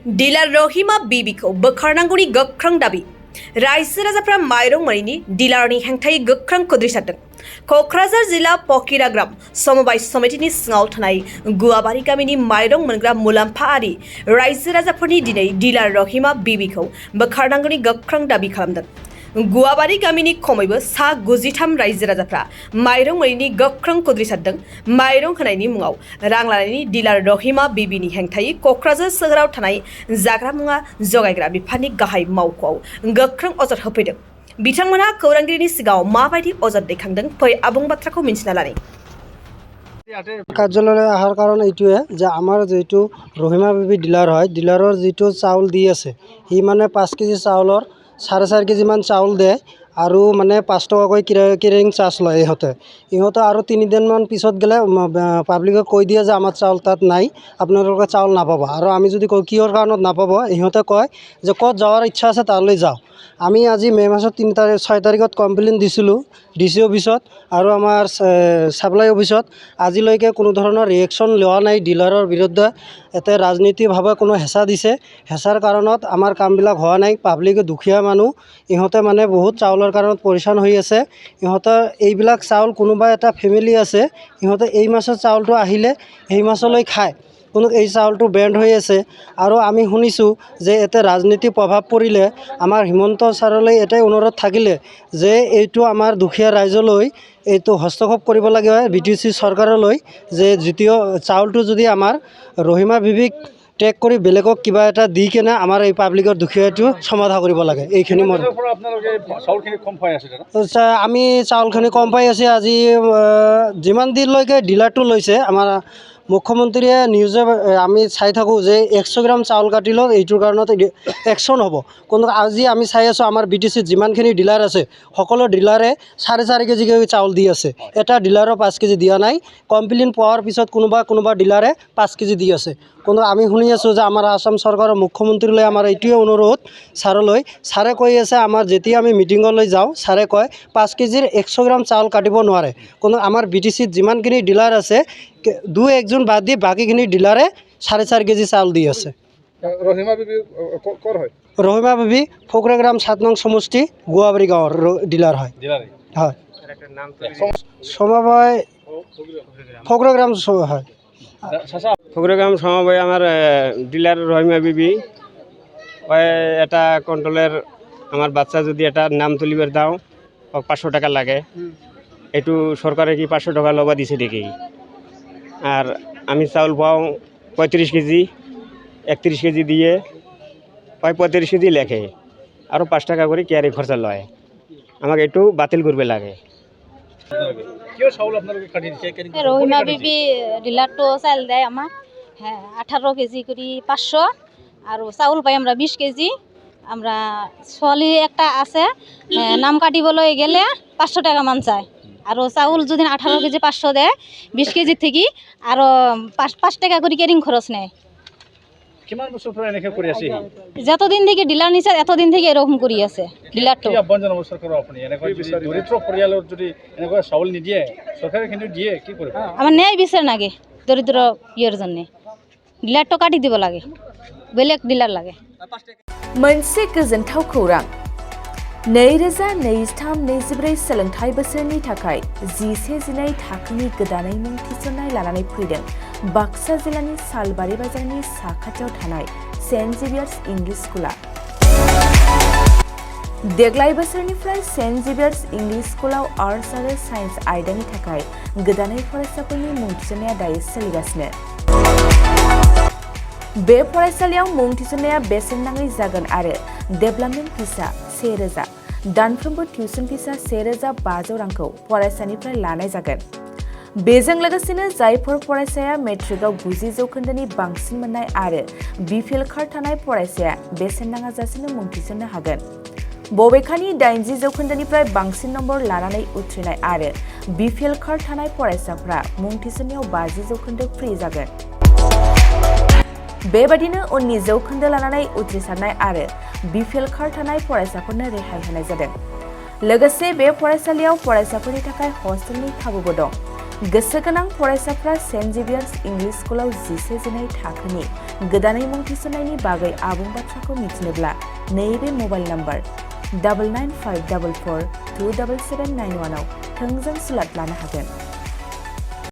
Dealer Rahima बिबिखौ बोखारनांगौनि गोख्रों दाबि रायजो राजाफ्रा माइरं मोनैनि डिलारनि हेंथायै गोख्रों खुद्रिसारदों। क'क्राझार जिल्ला पकिराग्राम समबाय समितिनि सिङाव थानाय गुवाबारि गामिनि माइरं मोनग्रा मुलाम्फाआरि रायजो राजाफोरनि दिनै डिलार रहिमा बिबिखौ बोखारनांगौनि गोख्रों दाबि खालामदों। गुवाबारि गामिनि खमैबो सा 93 रायजो राजाफ्रा माइरं मोनैनि गोख्रों खुद्रिसारदों। माइरं होनायनि मुङाव रां लानायनि डिलार रहिमा बिबिनि हेंथायै क'क्राझार सोहोराव थानाय जाग्रा मुवा जगायग्रा बिफाननि गाहाय मावख'आव गोख्रों अजद होफैदों। बिथांमोनहा खौरांगिरिनि सिगाङाव माबायदि अजद दैखांदों फै आबुं बाथ्राखौ मिन्थिना लानि। কাৰ্যালয়লৈ অহাৰ কাৰণ এইটোৱে যে আমাৰ যিটো ৰহিমা বিবি ডিলাৰ হয়, ডিলাৰৰ যিটো চাউল দি আছে সি মানে 5 কেজি চাউলৰ 4.5 কেজিমান চাউল দিয়ে আৰু মানে 5 টকাকৈ কেৰিং চাৰ্জ লয় ইহঁতে আৰু 3 দিনমান পিছত গ'লে পাব্লিকক কৈ দিয়ে যে আমাৰ চাউল তাত নাই, আপোনালোকে চাউল নাপাব। আৰু আমি যদি কওঁ কিহৰ কাৰণত নাপাব, ইহঁতে কয় যে ক'ত যোৱাৰ ইচ্ছা আছে তালৈ যাওঁ। আমি আজি মে' মাহৰ 6 তাৰিখত কমপ্লেইন দিছিলোঁ DC অফিচত আৰু আমাৰ ছাপ্লাই অফিচত। আজিলৈকে কোনো ধৰণৰ ৰিয়েকশ্যন লোৱা নাই ডিলাৰৰ বিৰুদ্ধে। ইয়াতে ৰাজনীতিভাৱে কোনো হেঁচা দিছে, হেঁচাৰ কাৰণত আমাৰ কামবিলাক হোৱা নাই। পাব্লিকে দুখীয়া মানুহ, ইহঁতে মানে বহুত চাউলৰ কাৰণত পৰিশ্ৰান হৈ আছে। ইহঁতৰ এইবিলাক চাউল কোনোবা এটা ফেমিলি আছে, ইহঁতে এই মাছৰ চাউলটো আহিলে সেই মাছলৈ খায়, কোনো এই চাউলটো বেণ্ড হৈ আছে। আৰু আমি শুনিছোঁ যে ইয়াতে ৰাজনীতিৰ প্ৰভাৱ পৰিলে আমাৰ হিমন্ত ছাৰলৈ এটাই অনুৰোধ থাকিলে যে এইটো আমাৰ দুখীয়া ৰাইজলৈ এইটো হস্তক্ষেপ কৰিব লাগে BTC চৰকাৰলৈ, যে দ্বিতীয় চাউলটো যদি আমাৰ ৰহিমা বিবিক ট্ৰেক কৰি বেলেগক কিবা এটা দি কেনে আমাৰ এই পাব্লিকৰ দুখীয়াটো সমাধা কৰিব লাগে। এইখিনি মোৰ আমি চাউলখিনি কম পাই আছে। আজি যিমান দিনলৈকে ডিলাৰটো লৈছে আমাৰ মুখ্যমন্ত্ৰীয়ে নিউজে আমি চাই থাকোঁ যে 100 গ্ৰাম চাউল কাটিলেও এইটোৰ কাৰণত একশ্যন হ'ব। কিন্তু আজি আমি চাই আছোঁ আমাৰ BTC যিমানখিনি ডিলাৰ আছে সকলো ডিলাৰে 4.5 কেজিকৈ চাউল দি আছে। এটা ডিলাৰৰ 5 কেজি দিয়া নাই। কমপ্লেইন পোৱাৰ পিছত কোনোবা ডিলাৰে 5 কেজি দি আছে। কিন্তু আমি শুনি আছোঁ যে আমাৰ আসাম চৰকাৰৰ মুখ্যমন্ত্ৰীলৈ আমাৰ এইটোৱে অনুৰোধ ছাৰলৈ। ছাৰে কৈ আছে আমাৰ যেতিয়া আমি মিটিঙলৈ যাওঁ ছাৰে কয় 5 কেজিৰ 100 গ্ৰাম চাউল কাটিব নোৱাৰে। কিন্তু আমাৰ BTC যিমানখিনি ডিলাৰ আছে 2-1জন বাদ দি বাকীখিনি ডিলাৰে 4.5 কেজি চাউল দি আছে। ৰহিমা বিবি ক'ৰ হয়? ৰহিমা বিবি ফকৰাগ্ৰাম 7 নং সমষ্টি গুৱাবাৰী গাঁৱৰ ডিলাৰ হয়। হয়, সমবায় ফকৰাগ্ৰাম হয়। ফকরাগ্রাম সমবায় আমার ডিলার রহিমা বিবি এটা কন্ট্রোলের আমার বাচ্চা যদি এটা নাম তুলিবার দাও 500 টাকা লাগে। এইটো সরকারে কি 500 টাকা লবা দিছে দেখি। আর আমি চাউল পাও 35 কেজি 31 কেজি দিয়ে 35 কেজি লেখে আর 5 টাকা করে ক্যারি খরচা লয়। আমাকে একটু বাতিল করবে লাগে। রহিমা বিবি ডিলারটো চাউল দেয় আমাক 18 কেজি করে 500 আর চাউল পাই আমরা 20 কেজি। আমরা ছোৱালী একটা আছে নাম কাটিবলৈ গেলে 500 টাকা মান চায়। আর চাউল যদি 18 কেজি 500 দেয় 20 কেজি থেকে আর 5 টাকা করে কেরিং খরচ নেয়। কিমান বছৰ পৰা এনেকৈ কৰি আছে? যতদিন থেকে ডিলাৰ নিছে এতদিন থেকে এৰকম কৰি আছে ডিলাৰটো। কি আহ্বান জনাব চৰকাৰক আপুনি? এনেকৈ দৰিদ্ৰ পৰিয়ালৰ যদি এনেকৈ চাউল নিদিয়ে চৰকাৰে কিন্তু দিয়ে কি কৰিব? আমার ন্যায় বিচার লাগে দরিদ্র ইয়ের জন্য ডিলারটো কাটি দিব লাগে, বেলেগ ডিলার লাগে। मोनसे गोजोनथाव खौरां 2023-24 सोलोंथाइ बोसोरनि थाखाय 11-12 थाखोनि गोदानै मुं थिसननाय लानानै फैदों बाक्सा जिल्लानि सालबारि बाजारनि साखाथियाव थानाय सेन्ट जेभियार्स इंलिश स्कुला। देग्लाय बोसोरनिफ्राय सेन्ट जेभियार्स इंलिश स्कुलाव आर्ट्स आरो साइन्स आयदानि थाखाय गोदानै फरायसाफोरनि मुं थिसननाया दायो सोलिगासिनो। बे फरायसालियाव मुं थिसननाया बेसेन नाङै जागोन आरो डेभेलपमेन्ट फिसा 1000, दानफ्रोमबो टिउसन फिसा 1500 रांखौ फरायसानिफ्राय लानाय जागोन। बेजों लोगोसेनो जायफोर फरायसाया मेट्रिकआव 90 जौखोन्दोनि बांसिन मोननाय आरो BPL कार्ड थानाय फरायसाया बेसेन नाङाजासेनो मुं थिसननो हागोन। बबेखानि 80 जौखोन्दोनिफ्राय बांसिन नम्बर लानानै उथ्रिनाय आरो BPL कार्ड थानाय फरायसाफ्रा मुं थिसननायाव 50 जौखोन्दो फ्रि जागोन। बेबादिनो उननि जौखोन्दो लानानै उथ्रिसारनाय आरो BPL कार्ड थानाय फरायसाफोरनो रेहाय होनाय जादों। लोगोसे बे फरायसालियाव फरायसाफोरनि थाखाय हस्टेलनि खाबुबो दं। गोसो गोनां फरायसाफ्रा सेन्ट जेभियार्स इंलिश स्कुलाव जिसे जिनै थाखोनि गोदानै मुं थिसननायनि बागै आबुं बाथ्राखौ मिथिनोब्ला नैबे मबाइल नाम्बार 9954427791 आव थोंजों स्लट लानो हागोन।